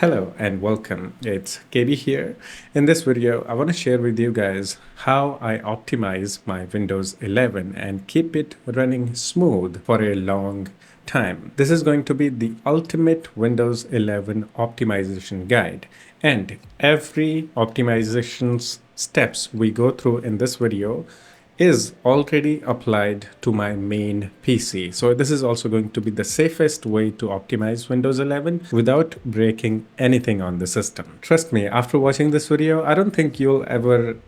Hello and welcome. It's KB here. In this video, I want to share with you guys how I optimize my Windows 11 and keep it running smooth for a long time. This is going to be the ultimate Windows 11 optimization guide. And every optimization steps we go through in this video is already applied to my main PC. So this is also going to be the safest way to optimize Windows 11 without breaking anything on the system. Trust me, after watching this video, I don't think you'll ever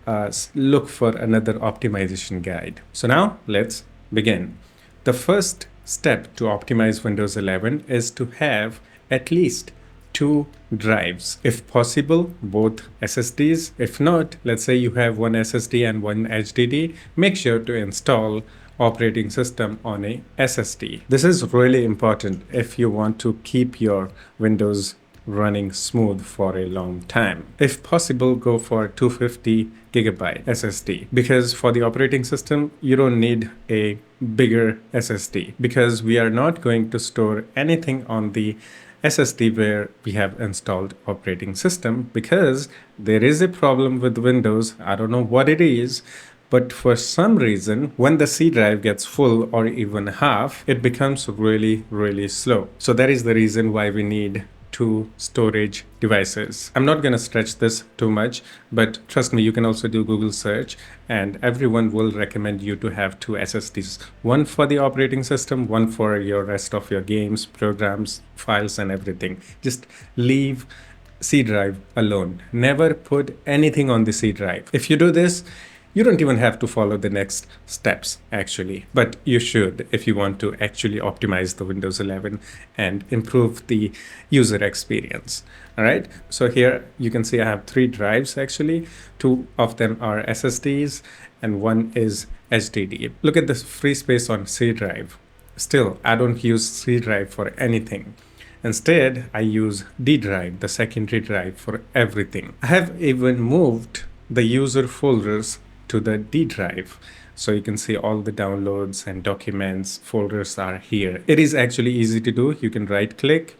look for another optimization guide. So now let's begin. The first step to optimize Windows 11 is to have at least two drives. If possible, both SSDs. If not, let's say you have one SSD and one HDD, make sure to install operating system on a SSD. This is really important if you want to keep your Windows running smooth for a long time. If possible, go for 250 gigabyte SSD, because for the operating system, you don't need a bigger SSD because we are not going to store anything on the SSD where we have installed operating system, because there is a problem with Windows. I don't know what it is, but for some reason, when the C drive gets full or even half, it becomes really slow. So that is the reason why we need two storage devices. I'm not going to stretch this too much, but trust me, you can also do Google search and everyone will recommend you to have two SSDs. One for the operating system, one for your rest of your games, programs, files and everything. Just leave C drive alone. Never put anything on the C drive. If you do this, you don't even have to follow the next steps actually, but you should if you want to actually optimize the Windows 11 and improve the user experience. All right, so here you can see I have three drives actually. Two of them are SSDs and one is HDD. Look at this free space on C drive. Still, I don't use C drive for anything. Instead, I use D drive, the secondary drive, for everything. I have even moved the user folders to the D drive. So you can see all the downloads and documents folders are here. It is actually easy to do. You can right click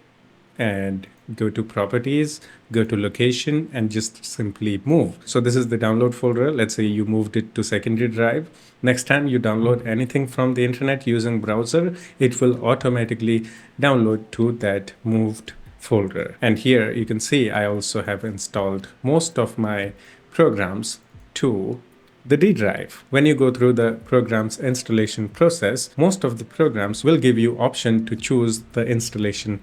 and go to properties, go to location and just simply move. So this is the download folder. Let's say you moved it to secondary drive. Next time you download anything from the internet using browser, it will automatically download to that moved folder. And here you can see I also have installed most of my programs to the D drive. When you go through the program's installation process, most of the programs will give you option to choose the installation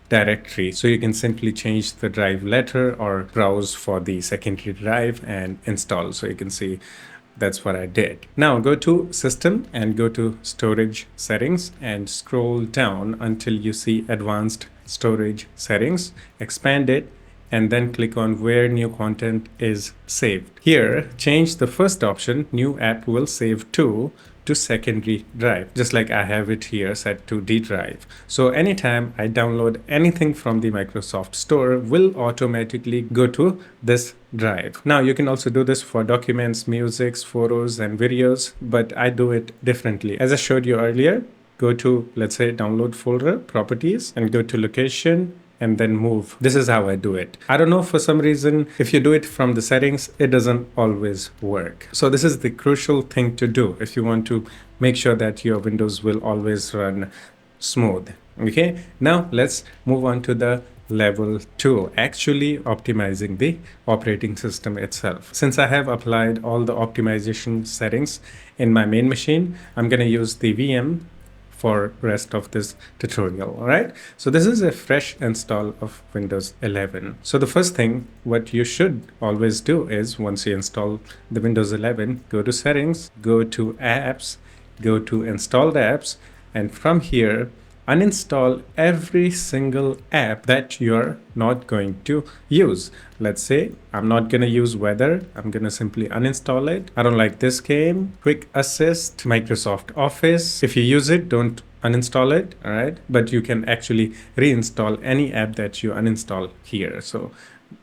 directory. So you can simply change the drive letter or browse for the secondary drive and install. So you can see that's what I did. Now go to System and go to Storage Settings and scroll down until you see Advanced Storage Settings. Expand it and then click on where new content is saved. Here, change the first option, new app will save to secondary drive, just like I have it here set to D drive. So anytime I download anything from the Microsoft Store will automatically go to this drive. Now you can also do this for documents, music, photos and videos, but I do it differently. As I showed you earlier, go to, let's say, download folder, properties, and go to location, and then move. This is how I do it. I don't know, for some reason, if you do it from the settings, it doesn't always work. So this is the crucial thing to do if you want to make sure that your Windows will always run smooth. Okay, now let's move on to the level 2, actually optimizing the operating system itself. Since I have applied all the optimization settings in my main machine, I'm going to use the VM for rest of this tutorial. All right, so this is a fresh install of Windows 11. So the first thing what you should always do is, once you install the Windows 11, go to settings, go to apps, go to installed apps, and from here uninstall every single app that you're not going to use. Let's say I'm not going to use weather. I'm going to simply uninstall it. I don't like this game. Quick Assist, Microsoft Office. If you use it, don't uninstall it. All right. But you can actually reinstall any app that you uninstall here. So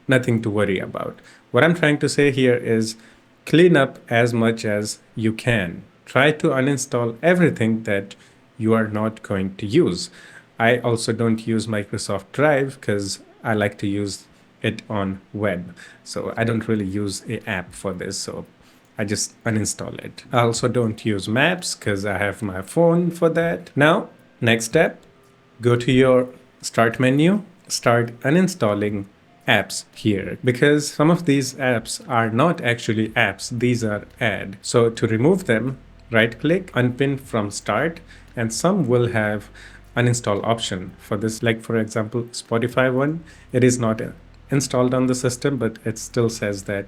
nothing to worry about. What I'm trying to say here is clean up as much as you can. Try to uninstall everything that you are not going to use. I also don't use Microsoft Drive because I like to use it on web. So I don't really use a app for this. So I just uninstall it. I also don't use maps because I have my phone for that. Now, next step, go to your start menu, start uninstalling apps here because some of these apps are not actually apps, these are add. So to remove them, right click, unpin from start, and some will have uninstall option for this. Like for example, Spotify one, it is not installed on the system, but it still says that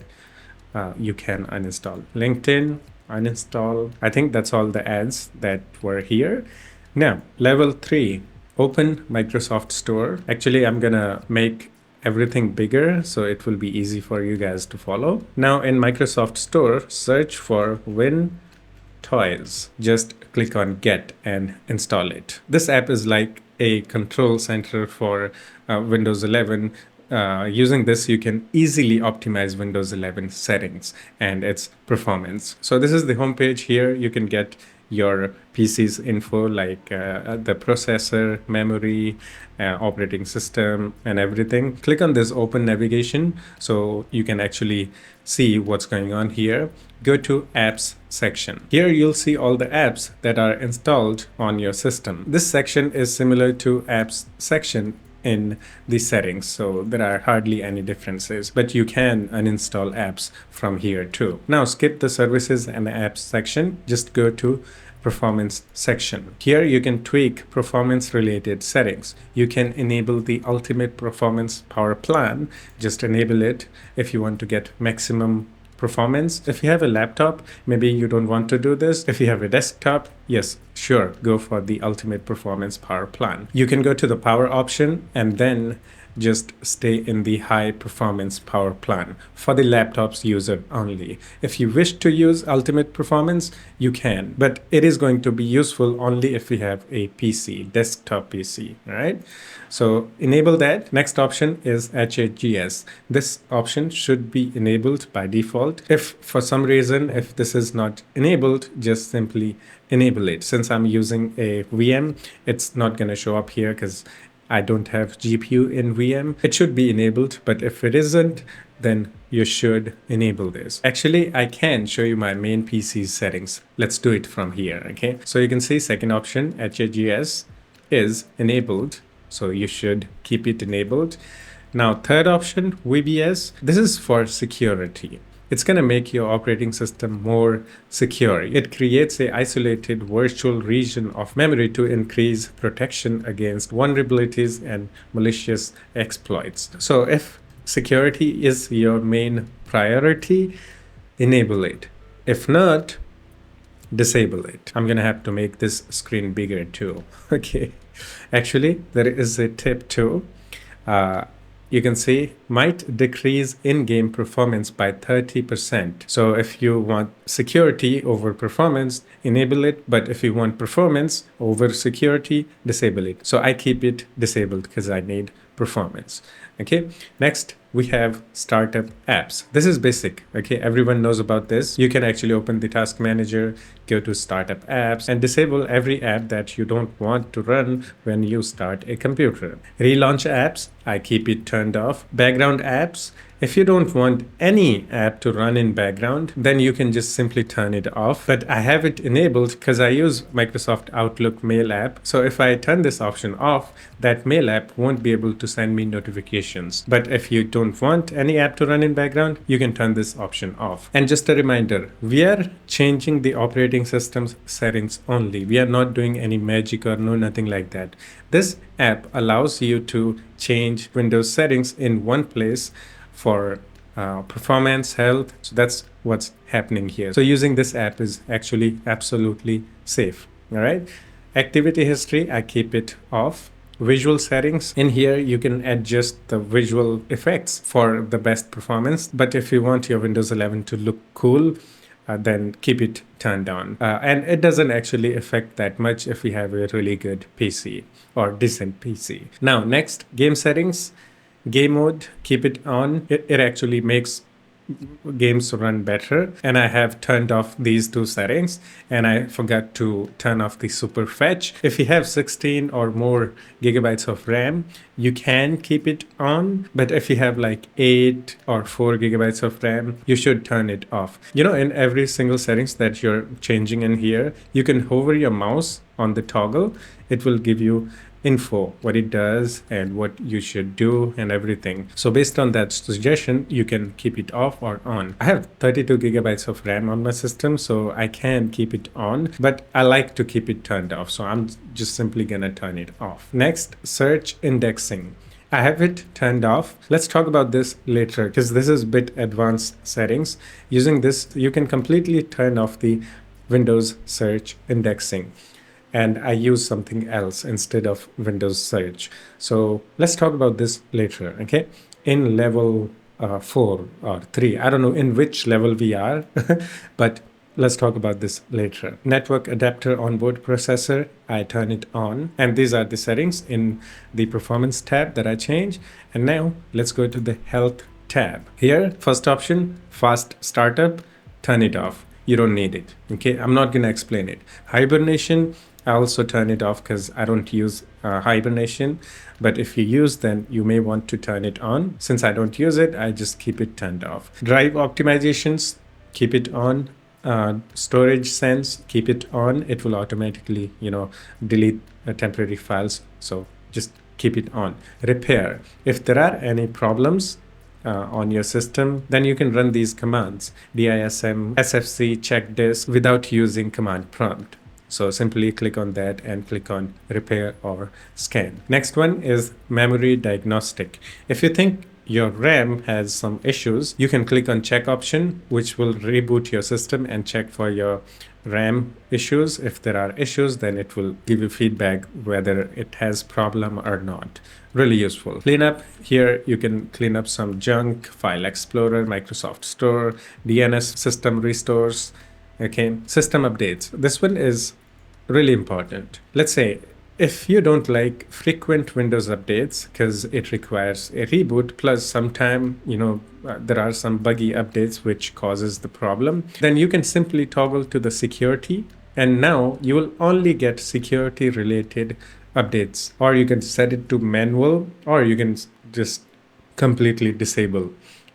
you can uninstall. LinkedIn, uninstall. I think that's all the ads that were here. Now, level 3, open Microsoft Store. Actually, I'm gonna make everything bigger so it will be easy for you guys to follow. Now in Microsoft Store, search for WinToys. Just click on get and install it. This app is like a control center for Windows 11. Using this, you can easily optimize Windows 11 settings and its performance. So this is the homepage here. You can get your PC's info like the processor, memory, operating system, and everything. Click on this open navigation so you can actually see what's going on here. Go to apps section. Here you'll see all the apps that are installed on your system. This section is similar to apps section in the settings, so there are hardly any differences, but you can uninstall apps from here too. Now skip the services and the apps section, just go to performance section. Here you can tweak performance related settings. You can enable the ultimate performance power plan, just enable it if you want to get maximum performance. If you have a laptop, maybe you don't want to do this. If you have a desktop, yes, sure, go for the ultimate performance power plan. You can go to the power option and then just stay in the high performance power plan for the laptop's user only. If you wish to use ultimate performance, you can, but it is going to be useful only if you have a PC, desktop PC, right? So enable that. Next option is HHGS. This option should be enabled by default. If for some reason, if this is not enabled, just simply enable it. Since I'm using a VM, it's not going to show up here because I don't have GPU in VM. It should be enabled, but if it isn't, then you should enable this. Actually, I can show you my main PC settings. Let's do it from here, okay? So you can see second option, HAGS, is enabled. So you should keep it enabled. Now, third option, VBS, this is for security. It's going to make your operating system more secure. It creates an isolated virtual region of memory to increase protection against vulnerabilities and malicious exploits. So if security is your main priority, enable it. If not, disable it. I'm going to have to make this screen bigger too. Okay. Actually, there is a tip too. You can see might decrease in-game performance by 30%. So if you want security over performance, enable it. But if you want performance over security, disable it. So I keep it disabled because I need performance. Okay. Next, we have startup apps. This is basic. Okay. Everyone knows about this. You can actually open the task manager, go to startup apps and disable every app that you don't want to run when you start a computer. Relaunch apps, I keep it turned off. Background apps, if you don't want any app to run in background, then you can just simply turn it off. But I have it enabled because I use Microsoft Outlook mail app. So if I turn this option off, that mail app won't be able to send me notifications. But if you don't want any app to run in background, you can turn this option off. And just a reminder, we are changing the operating system's settings only. We are not doing any magic or nothing like that. This app allows you to change Windows settings in one place for performance, health. So that's what's happening here. So using this app is actually absolutely safe. All right. Activity history, I keep it off. Visual settings, in here you can adjust the visual effects for the best performance. But if you want your Windows 11 to look cool, then keep it turned on. And it doesn't actually affect that much if you have a really good PC or decent PC. Now, next, game settings. Game mode, keep it on. It actually makes games run better. And I have turned off these two settings, and I forgot to turn off the super fetch. If you have 16 or more gigabytes of RAM, you can keep it on, but if you have like 8 or 4 gigabytes of RAM, you should turn it off. You know, in every single settings that you're changing in here, you can hover your mouse on the toggle. It will give you info, what it does and what you should do and everything. So based on that suggestion, you can keep it off or on. I have 32 gigabytes of RAM on my system, so I can keep it on, but I like to keep it turned off. So I'm just simply gonna turn it off. Next, search indexing. I have it turned off. Let's talk about this later because this is a bit advanced settings. Using this, you can completely turn off the Windows search indexing. And I use something else instead of Windows search. So let's talk about this later, okay? In level 4 or 3, I don't know in which level we are, but let's talk about this later. Network adapter onboard processor, I turn it on. And these are the settings in the performance tab that I change. And now let's go to the health tab. Here, first option, fast startup, turn it off. You don't need it, okay? I'm not gonna explain it. Hibernation, I also turn it off because I don't use hibernation. But if you use, then you may want to turn it on. Since I don't use it, I just keep it turned off. Drive optimizations, keep it on. Storage sense, keep it on. It will automatically, delete temporary files. So just keep it on. Repair. If there are any problems on your system, then you can run these commands. DISM, SFC, check disk without using command prompt. So simply click on that and click on repair or scan. Next one is memory diagnostic. If you think your RAM has some issues, you can click on check option, which will reboot your system and check for your RAM issues. If there are issues, then it will give you feedback whether it has problem or not. Really useful. Cleanup, here you can clean up some junk, File Explorer, Microsoft Store, DNS system restores. Okay, system updates. This one is really important. Let's say if you don't like frequent Windows updates because it requires a reboot, plus sometime, there are some buggy updates which causes the problem, then you can simply toggle to the security, and now you will only get security related updates, or you can set it to manual, or you can just completely disable,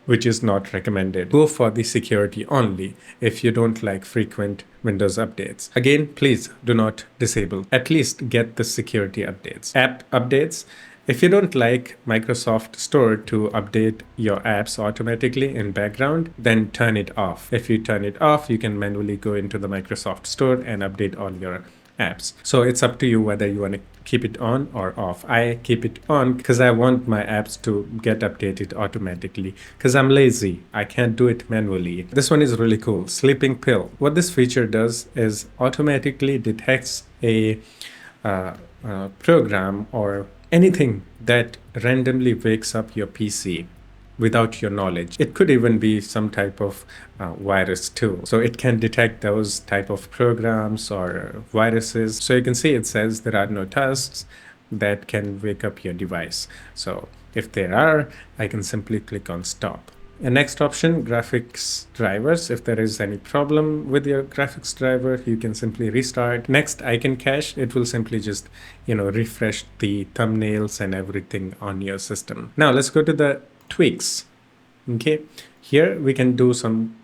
which is not recommended. Go for the security only if you don't like frequent Windows updates. Again, please do not disable. At least get the security updates. App updates. If you don't like Microsoft Store to update your apps automatically in background, then turn it off. If you turn it off, you can manually go into the Microsoft Store and update all your apps. So it's up to you whether you want to keep it on or off. I keep it on because I want my apps to get updated automatically because I'm lazy. I can't do it manually. This one is really cool. Sleeping pill. What this feature does is automatically detects a program or anything that randomly wakes up your PC without your knowledge. It could even be some type of virus too. So it can detect those type of programs or viruses. So you can see it says there are no tasks that can wake up your device. So if there are, I can simply click on stop. And next option, graphics drivers. If there is any problem with your graphics driver, you can simply restart. Next, icon cache. It will simply just, refresh the thumbnails and everything on your system. Now let's go to the tweaks. Okay, here we can do some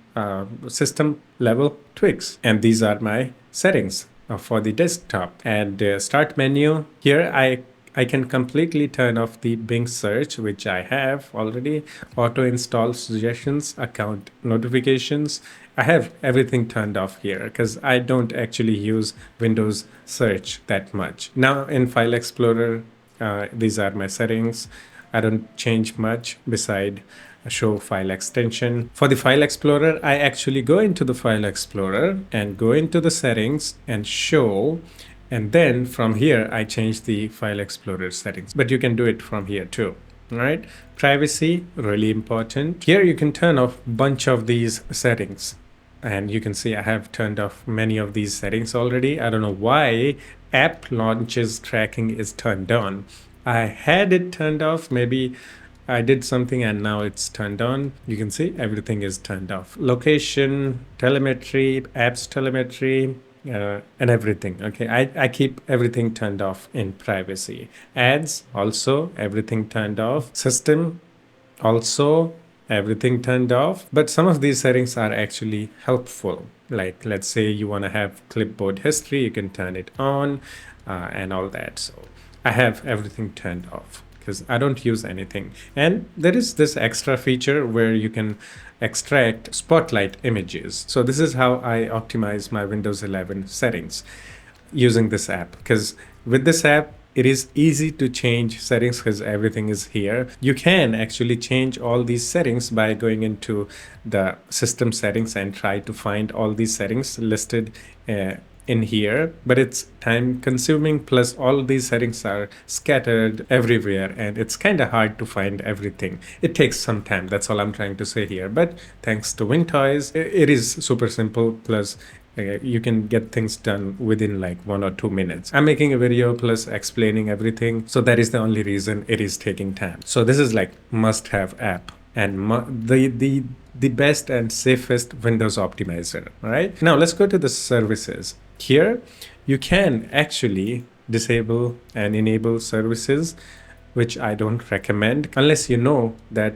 system level tweaks, and these are my settings for the desktop. And start menu, here I can completely turn off the Bing search, which I have already, auto install suggestions, account notifications. I have everything turned off here because I don't actually use Windows search that much. Now in File Explorer, these are my settings. I don't change much beside show file extension. For the File Explorer, I actually go into the File Explorer and go into the settings and show, and then from here I change the File Explorer settings, but you can do it from here too. All right, privacy, really important. Here you can turn off a bunch of these settings, and you can see I have turned off many of these settings already. I don't know why app launches tracking is turned on. I had it turned off maybe I did something and now it's turned on. You can see everything is turned off. Location, telemetry, apps telemetry, and everything. Okay, I keep everything turned off in privacy. Ads also, everything turned off. System also, everything turned off. But some of these settings are actually helpful. Like, let's say you want to have clipboard history, you can turn it on, and all that. So I have everything turned off because I don't use anything. And there is this extra feature where you can extract spotlight images. So this is how I optimize my Windows 11 settings using this app, because with this app it is easy to change settings because everything is here. You can actually change all these settings by going into the system settings and try to find all these settings listed in here, but it's time consuming, plus all these settings are scattered everywhere and it's kind of hard to find everything. It takes some time, that's all I'm trying to say here. But thanks to WinToys, it is super simple, plus you can get things done within like 1 or 2 minutes. I'm making a video plus explaining everything, so that is the only reason it is taking time. So this is like must-have app and the best and safest Windows optimizer. All right, now let's go to the services. Here you can actually disable and enable services, which I don't recommend unless you know that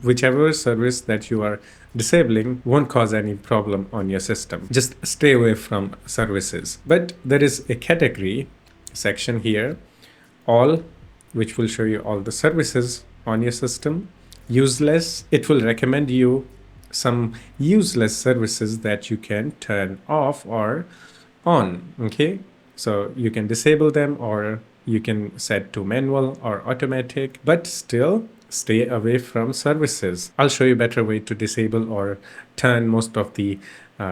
whichever service that you are disabling won't cause any problem on your system. Just stay away from services. But there is a category section here, all, which will show you all the services on your system. Useless, it will recommend you some useless services that you can turn off or on. Okay, so you can disable them or you can set to manual or automatic, but still stay away from services. I'll show you a better way to disable or turn most of the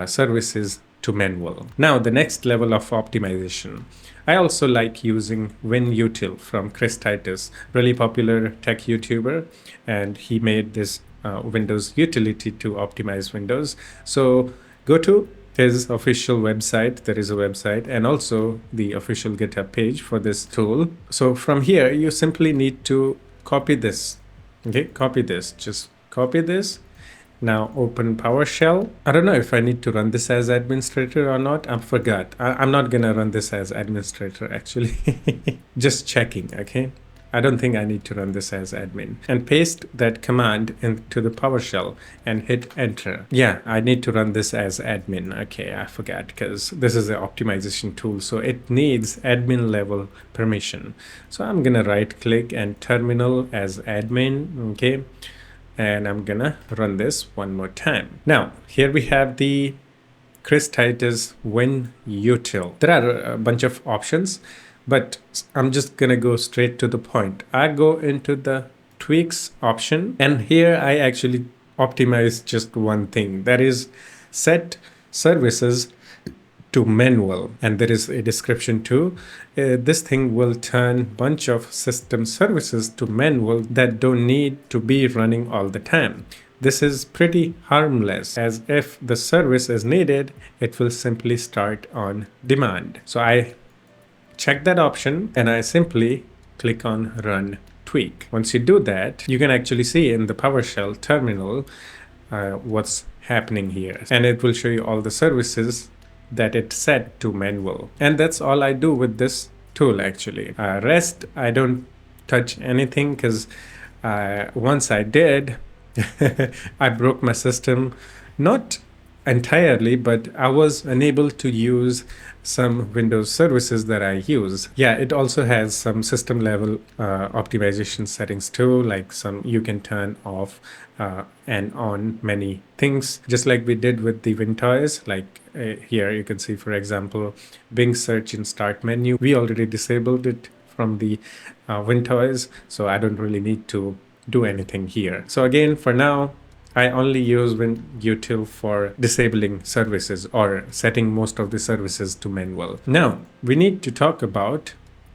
services to manual. Now the next level of optimization. I also like using WinUtil from Chris Titus, really popular tech YouTuber, and he made this Windows utility to optimize Windows. So go to his official website, there is a website, and also the official GitHub page for this tool. So from here, you simply need to copy this. Okay, copy this, just copy this. Now open PowerShell. I don't know if I need to run this as administrator or not. I forgot. I'm not gonna run this as administrator actually. Just checking, okay? I don't think I need to run this as admin. And paste that command into the PowerShell and hit enter. Yeah, I need to run this as admin. Okay, I forgot because this is an optimization tool, so it needs admin level permission. So I'm gonna right click and terminal as admin, okay? And I'm gonna run this one more time. Now, here we have the Chris Titus WinUtil. There are a bunch of options, but I'm just gonna go straight to the point. I go into the tweaks option, and here I actually optimize just one thing, that is set services to manual, and there is a description too. This thing will turn bunch of system services to manual that don't need to be running all the time. This is pretty harmless, as if the service is needed, it will simply start on demand. So I check that option and I simply click on run tweak. Once you do that, you can actually see in the PowerShell terminal what's happening here, and it will show you all the services that it set to manual. And that's all I do with this tool actually. Rest, I don't touch anything because once I did, I broke my system. Not entirely, but I was unable to use some Windows services that I use. Yeah, it also has some system level optimization settings too, like some you can turn off and on many things, just like we did with the WinToys. Like here you can see, for example, Bing search in start menu. We already disabled it from the WinToys, so I don't really need to do anything here. So again, for now, I only use WinUtil for disabling services or setting most of the services to manual. Now, we need to talk about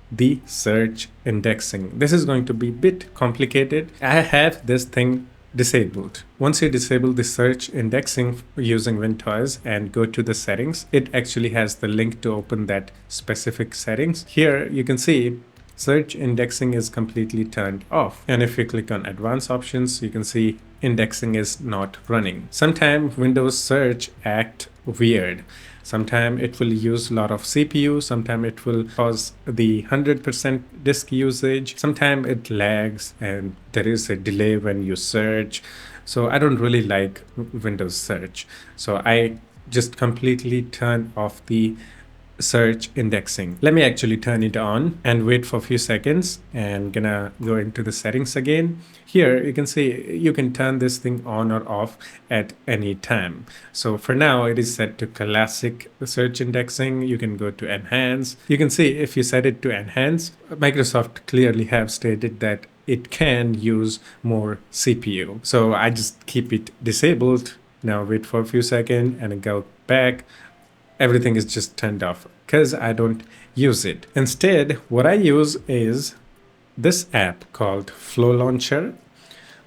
the search indexing. This is going to be a bit complicated. I have this thing disabled. Once you disable the search indexing using WinToys and go to the settings, it actually has the link to open that specific settings. Here you can see search indexing is completely turned off. And if you click on advanced options, you can see indexing is not running. Sometimes Windows search act weird. Sometimes it will use a lot of CPU. Sometimes it will cause the 100% disk usage. Sometimes it lags and there is a delay when you search. So I don't really like Windows search. So I just completely turn off the search indexing. Let me actually turn it on and wait for a few seconds, and gonna go into the settings again. Here you can see you can turn this thing on or off at any time. So for now it is set to classic search indexing. You can go to enhance. You can see if you set it to enhance, Microsoft clearly have stated that it can use more CPU. So I just keep it disabled. Now wait for a few seconds and go back. Everything is just turned off because I don't use it. Instead, what I use is this app called Flow Launcher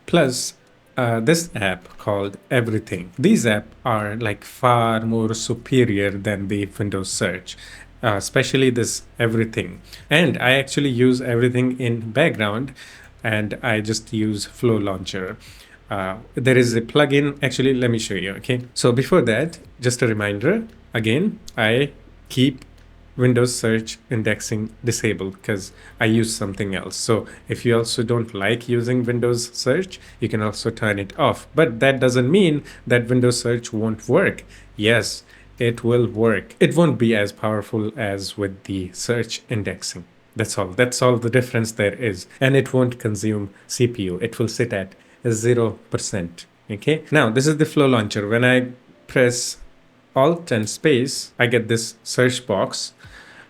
plus this app called Everything. These apps are like far more superior than the Windows search, especially this Everything. And I actually use Everything in background, and I just use Flow Launcher. There is a plugin. Actually, let me show you. Okay. So before that, just a reminder. Again, I keep Windows search indexing disabled because I use something else. So if you also don't like using Windows search, you can also turn it off. But that doesn't mean that Windows search won't work. Yes, it will work. It won't be as powerful as with the search indexing. That's all. That's all the difference there is. And it won't consume CPU. It will sit at 0%. Okay. Now this is the Flow Launcher. When I press Alt and space, I get this search box.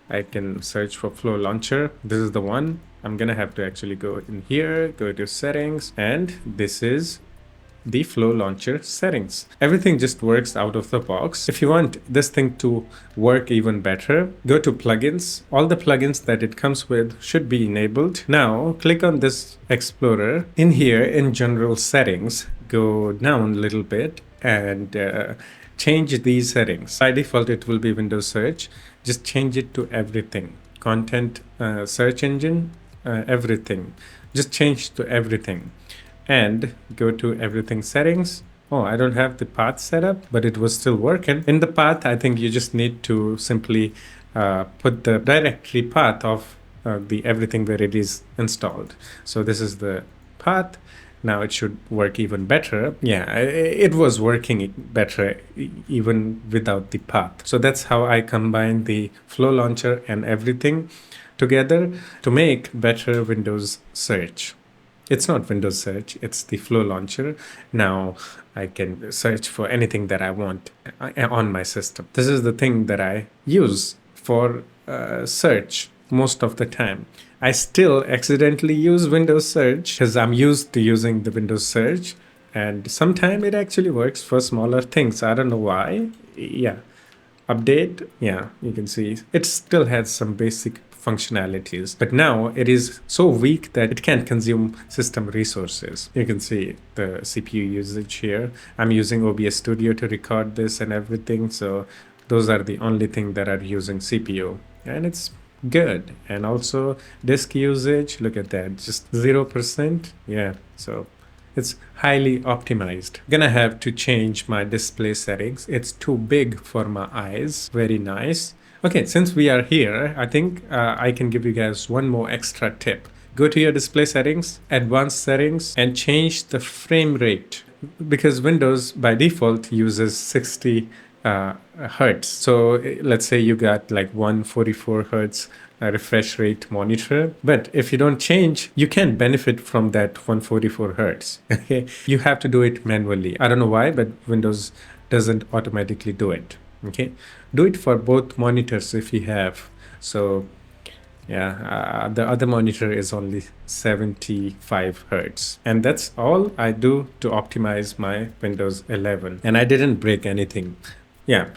I can search for Flow Launcher. This is the one. I'm gonna have to actually go in here, go to settings, and this is the Flow Launcher settings. Everything just works out of the box. If you want this thing to work even better, go to plugins. All the plugins that it comes with should be enabled. Now click on this Explorer. In here, in general settings, go down a little bit and change these settings. By default, it will be Windows search. Just change it to everything. Content, search engine, everything. Just change to everything. And go to everything settings. Oh, I don't have the path set up, but it was still working. In the path, I think you just need to simply put the directory path of the everything where it is installed. So this is the path. Now it should work even better. Yeah, it was working better even without the path. So that's how I combine the Flow Launcher and everything together to make better Windows search. It's not Windows search, it's the Flow Launcher. Now I can search for anything that I want on my system. This is the thing that I use for search most of the time. I still accidentally use Windows search because I'm used to using the Windows search, and sometimes it actually works for smaller things. I don't know why. Yeah. Update. Yeah, you can see it still has some basic functionalities, but now it is so weak that it can't consume system resources. You can see the CPU usage here. I'm using OBS Studio to record this and everything, so those are the only thing that are using CPU, and it's good. And also disk usage, look at that, just 0%. Yeah, so it's highly optimized. Gonna have to change my display settings. It's too big for my eyes. Very nice. Okay, since we are here, I think I can give you guys one more extra tip. Go to your display settings, advanced settings, and change the frame rate, because Windows by default uses 60 hertz. So let's say you got like 144 hertz refresh rate monitor, but if you don't change, you can't benefit from that 144 hertz. Okay, you have to do it manually. I don't know why, but Windows doesn't automatically do it. Okay, do it for both monitors if you have. So yeah, the other monitor is only 75 hertz, and that's all I do to optimize my Windows 11, and I didn't break anything. Yeah,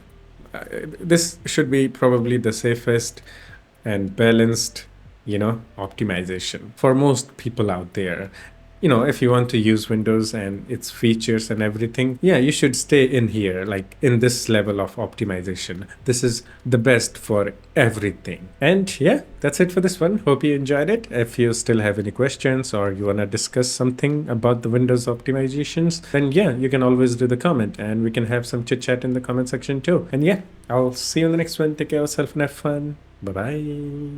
this should be probably the safest and balanced, optimization for most people out there. if you want to use Windows and its features and everything, yeah, you should stay in here, like in this level of optimization. This is the best for everything. And yeah, that's it for this one. Hope you enjoyed it. If you still have any questions or you want to discuss something about the Windows optimizations, then yeah, you can always do the comment and we can have some chit chat in the comment section too. And yeah, I'll see you in the next one. Take care of yourself and have fun. Bye bye.